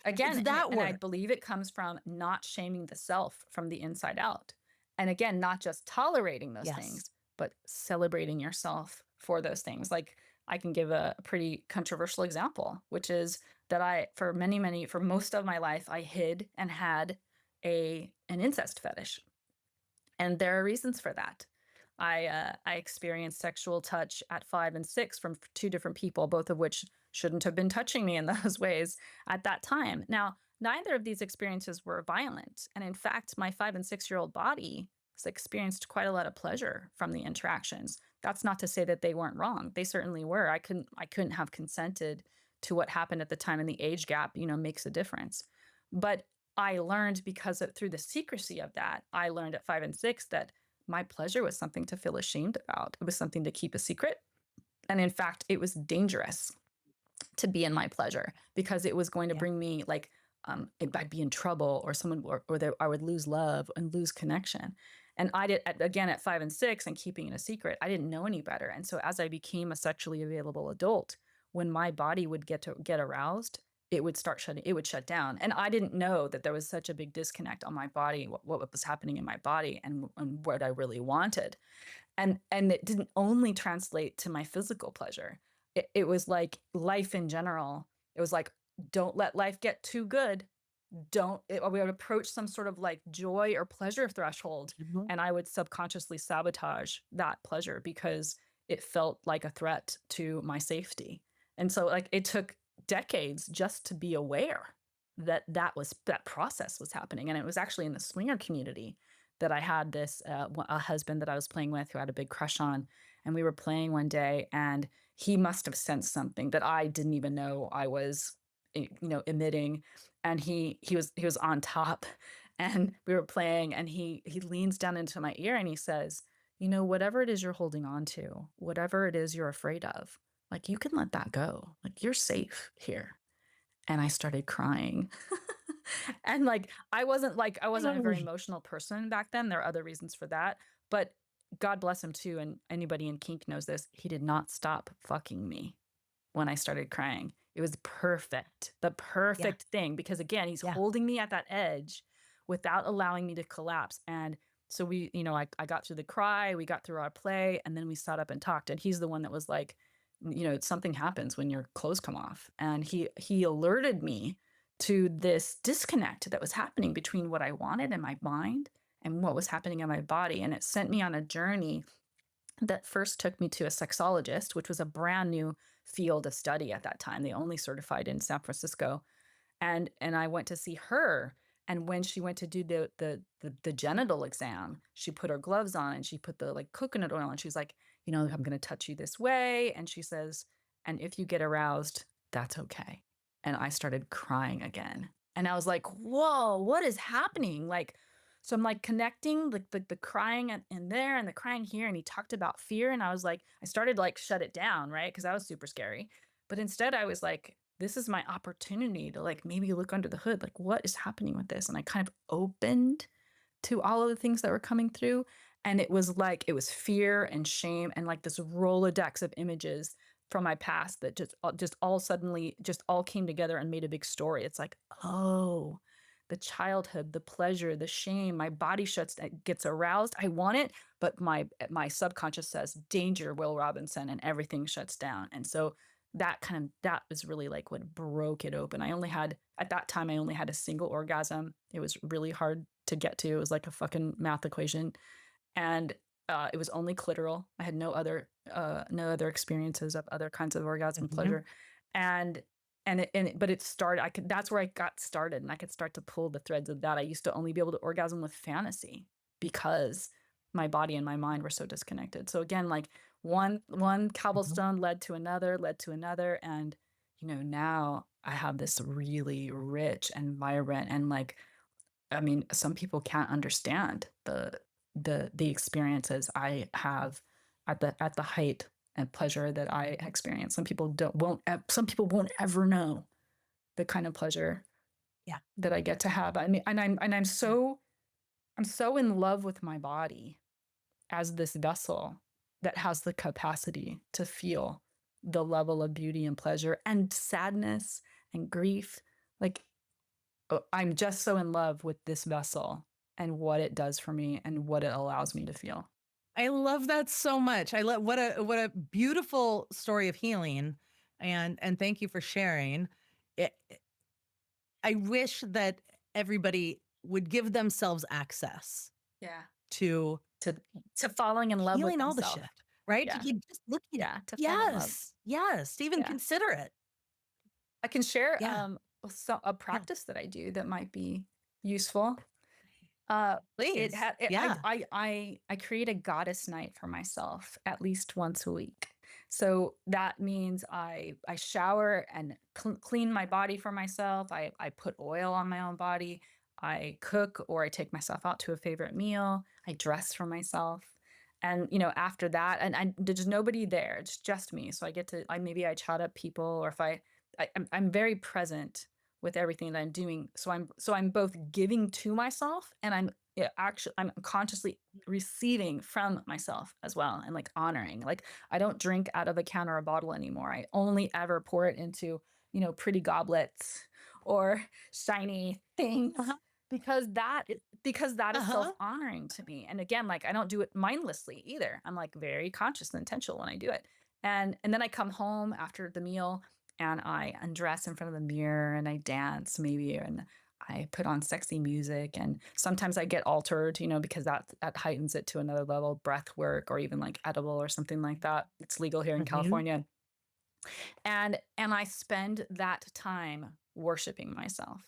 again, It's and, that and I word. believe it comes from not shaming the self from the inside out. And again, not just tolerating those Yes. things, but celebrating yourself for those things. Like I can give a pretty controversial example, which is that for most of my life, I hid and had an incest fetish. And there are reasons for that. I experienced sexual touch at 5 and 6 from two different people, both of which shouldn't have been touching me in those ways at that time. Now, neither of these experiences were violent, and in fact, my 5 and 6 year old body has experienced quite a lot of pleasure from the interactions. That's not to say that they weren't wrong. They certainly were. I couldn't have consented to what happened at the time, and the age gap, makes a difference. But I learned through the secrecy of that, I learned at 5 and 6 that my pleasure was something to feel ashamed about. It was something to keep a secret. And in fact, it was dangerous to be in my pleasure, because it was going to Yeah. bring me like, I'd be in trouble, or I would lose love and lose connection. And again, at 5 and 6 and keeping it a secret, I didn't know any better. And so as I became a sexually available adult, when my body would get aroused, it would shut down. And I didn't know that there was such a big disconnect on my body, what was happening in my body, and what I really wanted. And it didn't only translate to my physical pleasure. It was like life in general. It was like, don't let life get too good. We would approach some sort of like joy or pleasure threshold, Mhm. and I would subconsciously sabotage that pleasure because it felt like a threat to my safety. And so like it took decades just to be aware that that process was happening. And it was actually in the swinger community that I had this a husband that I was playing with who I had a big crush on, and we were playing one day, and he must have sensed something that I didn't even know I was emitting. And he was on top, and we were playing, and he leans down into my ear and he says, whatever it is you're holding on to, whatever it is you're afraid of, like, you can let that go, like, you're safe here. And I started crying. And like I wasn't a very emotional person back then. There are other reasons for that, but God bless him too, and anybody in kink knows this, he did not stop fucking me when I started crying. It was perfect. The Yeah. perfect thing, because again, he's Yeah. holding me at that edge without allowing me to collapse. And so I got through the cry, we got through our play, and then we sat up and talked. And he's the one that was like, something happens when your clothes come off. And he alerted me to this disconnect that was happening between what I wanted in my mind and what was happening in my body. And it sent me on a journey that first took me to a sexologist, which was a brand new field of study at that time. They only certified in San Francisco. And I went to see her. And when she went to do the genital exam, she put her gloves on and she put the like coconut oil, and she's like, I'm going to touch you this way. And she says, and if you get aroused, that's okay. And I started crying again. And I was like, whoa, what is happening? Like, so I'm like connecting like the crying in there and the crying here. And he talked about fear. And I was like, I started like shut it down, right? Because that was super scary. But instead I was like, this is my opportunity to like maybe look under the hood, like what is happening with this? And I kind of opened to all of the things that were coming through. And it was fear and shame and like this Rolodex of images from my past that just all suddenly just all came together and made a big story. It's like, oh, the childhood, the pleasure, the shame, my body gets aroused. I want it, but my subconscious says, danger, Will Robinson, and everything shuts down. And so that was really like what broke it open. At that time, I only had a single orgasm. It was really hard to get to. It was like a fucking math equation. And it was only clitoral. I had no other experiences of other kinds of orgasm pleasure. And but it started, that's where I got started, and I could start to pull the threads of that. I used to only be able to orgasm with fantasy because my body and my mind were so disconnected. So again, like one cobblestone led to another, and now I have this really rich and vibrant, and like, I mean, some people can't understand the experiences I have at the height and pleasure that I experience. Some people won't ever know the kind of pleasure that I get to have. I mean, I'm so in love with my body as this vessel that has the capacity to feel the level of beauty and pleasure and sadness and grief. Like, I'm just so in love with this vessel and what it does for me and what it allows me to feel. I love that so much. I love what a beautiful story of healing, and thank you for sharing. I wish that everybody would give themselves access to falling in love with healing all the themselves. shit, right? Yeah. You just look at Yeah, to it. fall in love. Yes, to even consider it. I can share a practice that I do that might be useful. Please. I create a goddess night for myself at least once a week. So that means I shower and clean my body for myself. I put oil on my own body. I cook, or I take myself out to a favorite meal. I dress for myself. And after that, and there's nobody there. It's just me. So I get to, maybe I chat up people, or if I'm very present with everything that I'm doing. So I'm both giving to myself, and I'm consciously receiving from myself as well, and like honoring. Like, I don't drink out of a can or a bottle anymore. I only ever pour it into, pretty goblets or shiny things. Because that is self-honoring to me. And again, like, I don't do it mindlessly either. I'm like very conscious and intentional when I do it. And then I come home after the meal and I undress in front of the mirror and I dance maybe, and I put on sexy music, and sometimes I get altered, because that heightens it to another level, breath work or even like edible or something like that. It's legal here in California. And I spend that time worshiping myself.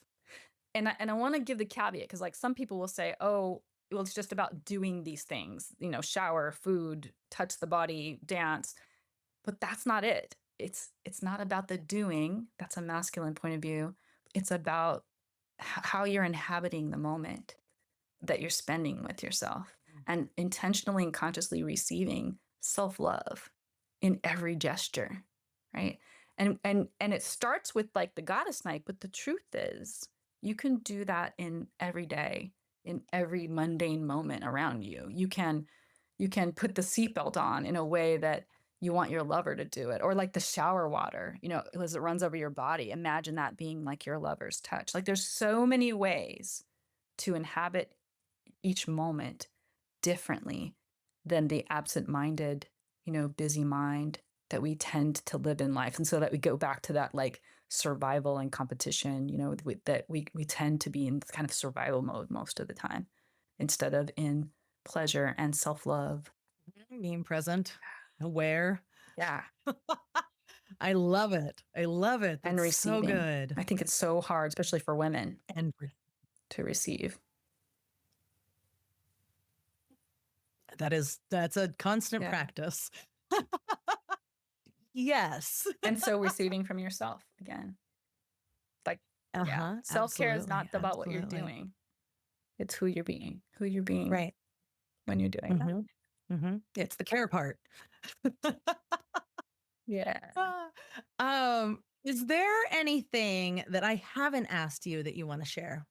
And I want to give the caveat, because like some people will say, oh, well, it's just about doing these things, shower, food, touch the body, dance. But that's not it. It's not about the doing. That's a masculine point of view. It's about how you're inhabiting the moment that you're spending with yourself, and intentionally and consciously receiving self-love in every gesture, right? And it starts with like the goddess night, but the truth is, you can do that in every day, in every mundane moment around you. You can put the seatbelt on in a way that you want your lover to do it, or like the shower water, as it runs over your body. Imagine that being like your lover's touch. Like, there's so many ways to inhabit each moment differently than the absent-minded, busy mind that we tend to live in life. And so that we go back to that like survival and competition, that we tend to be in kind of survival mode most of the time, instead of in pleasure and self-love. Being present, aware. Yeah. I love it. That's and receiving. So good. I think it's so hard, especially for women, to receive. That's a constant practice. Yes. And so receiving from yourself again. Like, self-care is not about what you're doing. It's who you're being right when you're doing that. It's the care part. Yeah. Is there anything that I haven't asked you that you want to share?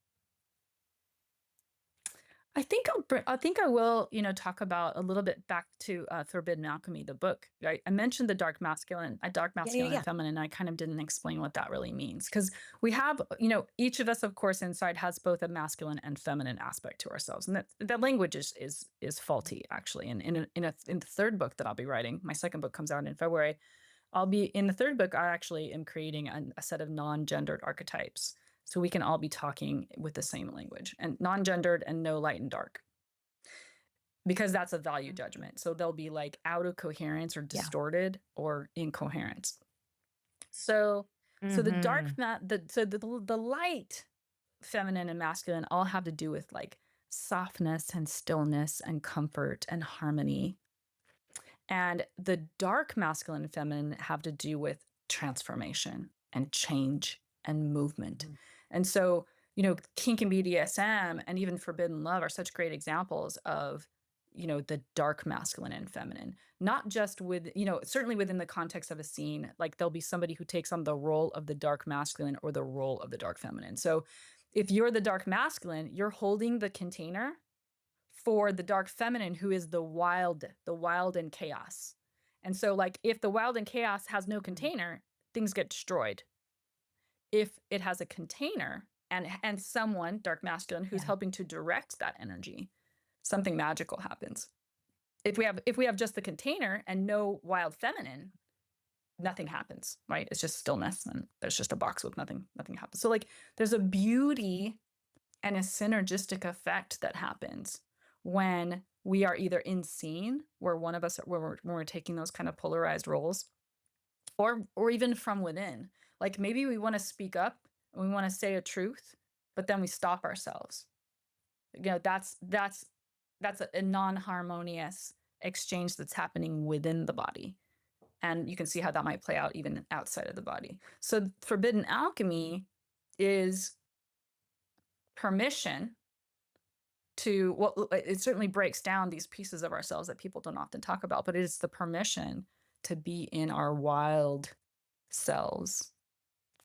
I think I will, talk about a little bit back to Forbidden Alchemy, the book. Right? I mentioned the dark masculine and feminine. I kind of didn't explain what that really means, because we have, each of us, of course, inside has both a masculine and feminine aspect to ourselves, and that language is faulty, actually. And in the third book that I'll be writing, my second book comes out in February. I'll be in the third book. I actually am creating a set of non-gendered archetypes. So we can all be talking with the same language, and non-gendered and no light and dark, because that's a value judgment. So they'll be like out of coherence or distorted or incoherent. So the dark the light feminine and masculine all have to do with like softness and stillness and comfort and harmony. And the dark masculine and feminine have to do with transformation and change and movement. And so, kink and BDSM and even forbidden love are such great examples of, the dark masculine and feminine, not just with, certainly within the context of a scene, like there'll be somebody who takes on the role of the dark masculine or the role of the dark feminine. So if you're the dark masculine, you're holding the container for the dark feminine, who is the wild and chaos. And so like if the wild and chaos has no container, things get destroyed. If it has a container and someone, dark masculine, who's helping to direct that energy, something magical happens. If we have just the container and no wild feminine, nothing happens, right? It's just stillness, and there's just a box with nothing happens. So like there's a beauty and a synergistic effect that happens when we are either in scene, where one of us, when we're taking those kind of polarized roles, or even from within. Like maybe we want to speak up and we want to say a truth, but then we stop ourselves. That's a non-harmonious exchange that's happening within the body. And you can see how that might play out even outside of the body. So forbidden alchemy is permission to, well, it certainly breaks down these pieces of ourselves that people don't often talk about, but it is the permission to be in our wild selves.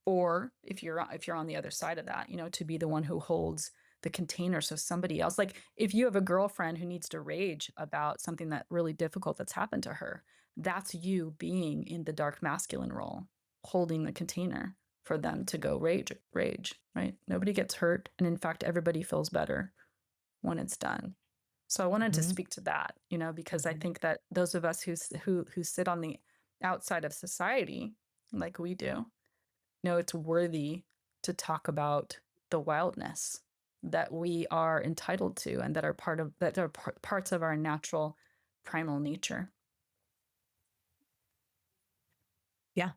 Or if you're on the other side of that, to be the one who holds the container. So somebody else, like if you have a girlfriend who needs to rage about something that really difficult that's happened to her, that's you being in the dark masculine role, holding the container for them to go rage, right? Nobody gets hurt. And in fact, everybody feels better when it's done. So I wanted to speak to that, because I think that those of us who sit on the outside of society, like we do, it's worthy to talk about the wildness that we are entitled to and that are parts of our natural primal nature. Yeah.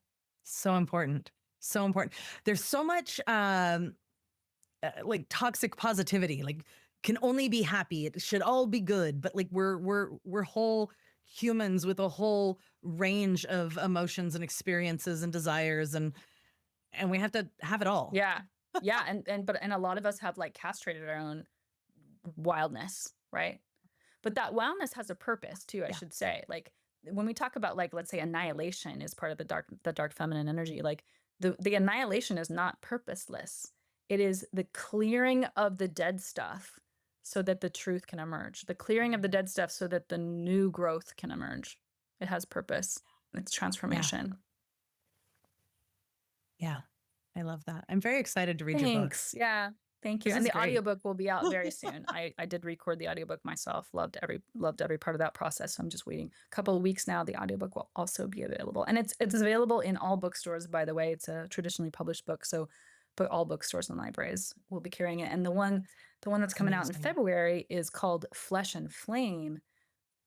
So important. So important. There's so much like toxic positivity, like can only be happy. It should all be good. But like we're whole humans with a whole range of emotions and experiences and desires, and we have to have it all. Yeah. Yeah. And a lot of us have like castrated our own wildness, right? But that wildness has a purpose too, I should say. Like when we talk about, like, let's say annihilation is part of the dark feminine energy, like the annihilation is not purposeless. It is the clearing of the dead stuff so that the truth can emerge. The clearing of the dead stuff so that the new growth can emerge. It has purpose. It's transformation. Yeah. I love that. I'm very excited to read your book. Thanks. Yeah. Thank you. And the audiobook will be out very soon. I did record the audiobook myself. Loved every part of that process. So I'm just waiting a couple of weeks now. The audiobook will also be available. And it's available in all bookstores, by the way. It's a traditionally published book. But all bookstores and libraries will be carrying it. And the one that's coming out in February is called Flesh and Flame: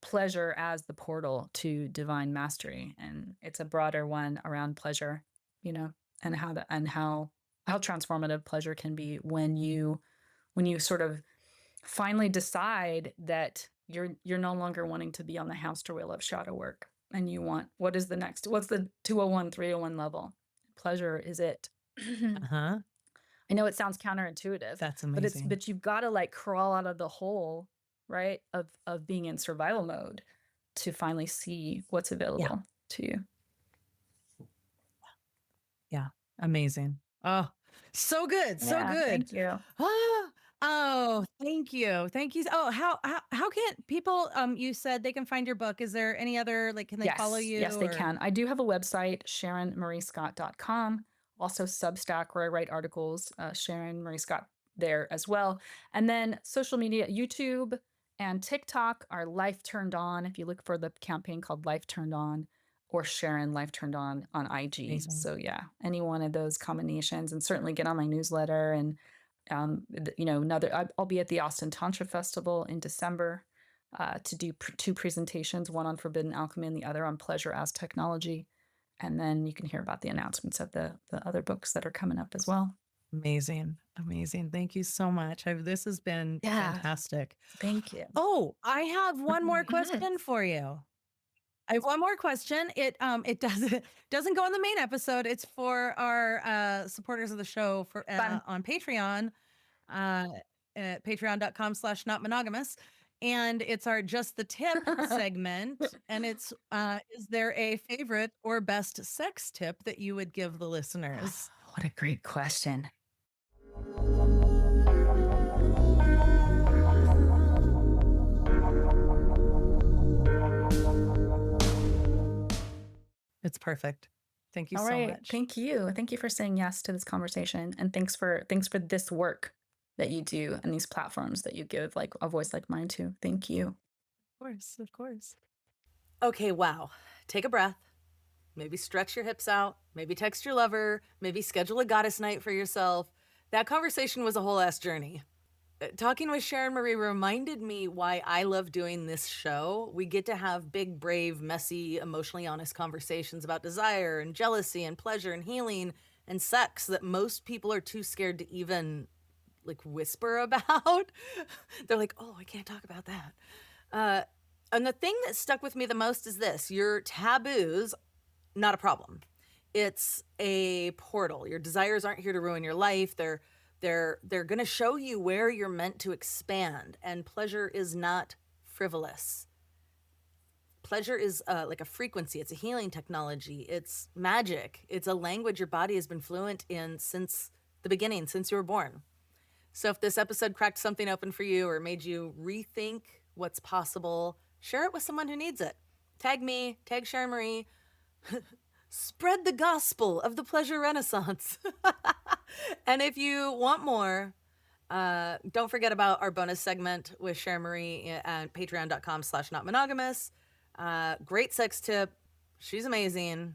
Pleasure as the Portal to Divine Mastery. And it's a broader one around pleasure, and how transformative pleasure can be when you sort of finally decide that you're no longer wanting to be on the hamster wheel of shadow work, and you want, what's the 201, 301 level? Pleasure is it. I know it sounds counterintuitive. That's amazing. But you've got to like crawl out of the hole, right, of being in survival mode to finally see what's available to you. Yeah. Amazing. Oh, so good. So good. Thank you. Oh, thank you. Thank you. Oh, how can people, you said they can find your book. Is there any other, like, can they follow you? Yes, they can. I do have a website, SharonMarieScott.com. Also Substack, where I write articles, Sharon Marie Scott there as well. And then social media, YouTube and TikTok are Life Turned On. If you look for the campaign called Life Turned On, or Sharon Life Turned On IG. Amazing. So yeah, any one of those combinations, and certainly get on my newsletter. And I'll be at the Austin Tantra Festival in December to do two presentations, one on Forbidden Alchemy and the other on pleasure as technology. And then you can hear about the announcements of the other books that are coming up as well. Amazing. Amazing. Thank you so much. This has been Yeah. fantastic. Thank you. Oh, I have one more question Yes. for you. I have one more question. It doesn't go in the main episode. It's for our supporters of the show for Fun. on Patreon, at patreon.com/notmonogamous. And it's our Just the Tip segment. And it's is there a favorite or best sex tip that you would give the listeners? What a great question. It's perfect. Thank you All so right. much. Thank you. Thank you for saying yes to this conversation. And thanks for this work that you do and these platforms that you give like a voice like mine to. Thank you. Of course, of course. Okay, wow. Take a breath. Maybe stretch your hips out. Maybe text your lover. Maybe schedule a goddess night for yourself. That conversation was a whole ass journey. Talking with Sharon Marie reminded me why I love doing this show. We get to have big, brave, messy, emotionally honest conversations about desire and jealousy and pleasure and healing and sex that most people are too scared to even like whisper about. They're like, oh, I can't talk about that. And the thing that stuck with me the most is this: your taboos, not a problem. It's a portal. Your desires aren't here to ruin your life. They're going to show you where you're meant to expand. And pleasure is not frivolous. Pleasure is like a frequency. It's a healing technology. It's magic. It's a language your body has been fluent in since the beginning, since you were born. So if this episode cracked something open for you or made you rethink what's possible, share it with someone who needs it. Tag me, tag Sharon Marie. Spread the gospel of the pleasure renaissance. And if you want more, don't forget about our bonus segment with Sharon Marie at patreon.com/notmonogamous. Great sex tip. She's amazing.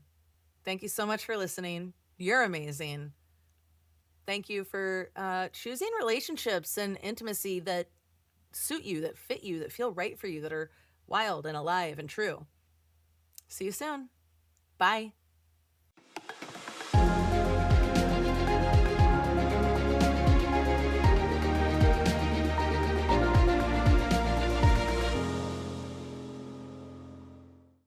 Thank you so much for listening. You're amazing. Thank you for choosing relationships and intimacy that suit you, that fit you, that feel right for you, that are wild and alive and true. See you soon. Bye.